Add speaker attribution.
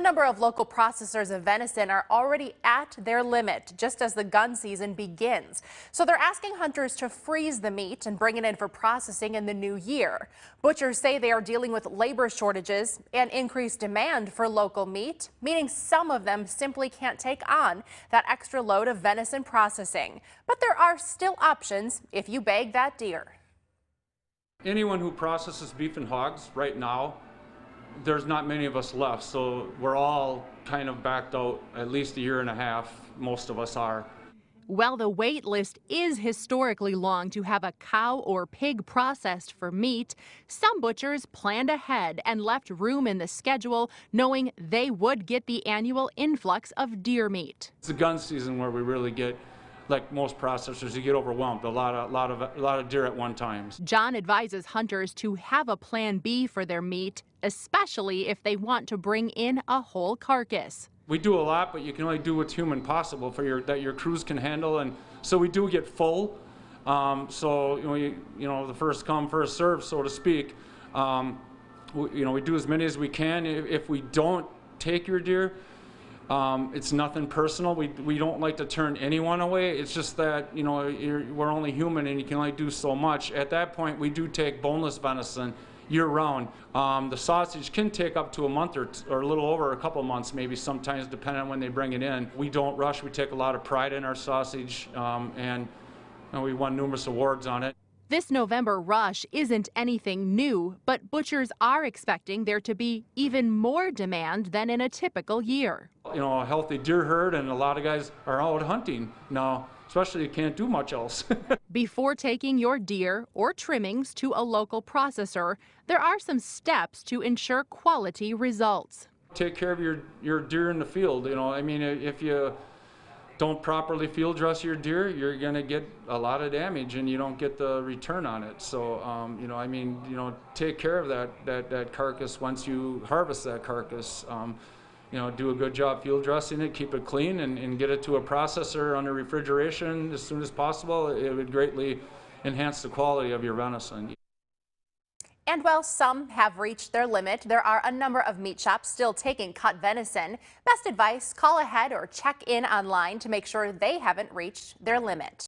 Speaker 1: A number of local processors of venison are already at their limit just as the gun season begins. So they're asking hunters to freeze the meat and bring it in for processing in the new year. Butchers say they are dealing with labor shortages and increased demand for local meat, meaning some of them simply can't take on that extra load of venison processing. But there are still options if you bag that deer.
Speaker 2: Anyone who processes beef and hogs right now, there's not many of us left, so we're all kind of backed out at least a year and a half. Most of us are.
Speaker 3: Well, the wait list is historically long to have a cow or pig processed for meat. Some butchers planned ahead and left room in the schedule, knowing they would get the annual influx of deer meat.
Speaker 2: It's the gun season where we really get, like most processors, you get overwhelmed. A lot of deer at one time.
Speaker 3: John advises hunters to have a plan B for their meat, especially if they want to bring in a whole carcass.
Speaker 2: We do a lot, but you can only do what's human possible for that your crews can handle, and so we do get full. So the first come, first serve, so to speak. We do as many as we can. If we don't take your deer, it's nothing personal. We don't like to turn anyone away. It's just that we're only human and you can only do so much. At that point, we do take boneless venison year-round. The sausage can take up to a month or a little over a couple months, maybe sometimes, depending on when they bring it in. We don't rush. We take a lot of pride in our sausage, and we won numerous awards on it.
Speaker 3: This November rush isn't anything new, but butchers are expecting there to be even more demand than in a typical year.
Speaker 2: A healthy deer herd, and a lot of guys are out hunting now, especially you can't do much else.
Speaker 3: Before taking your deer or trimmings to a local processor, there are some steps to ensure quality results.
Speaker 2: Take care of your deer in the field. If you don't properly field dress your deer, you're going to get a lot of damage and you don't get the return on it. So, take care of that carcass once you harvest that carcass. Do a good job field dressing it, keep it clean, and get it to a processor under refrigeration as soon as possible. It would greatly enhance the quality of your venison.
Speaker 1: And while some have reached their limit, there are a number of meat shops still taking cut venison. Best advice, call ahead or check in online to make sure they haven't reached their limit.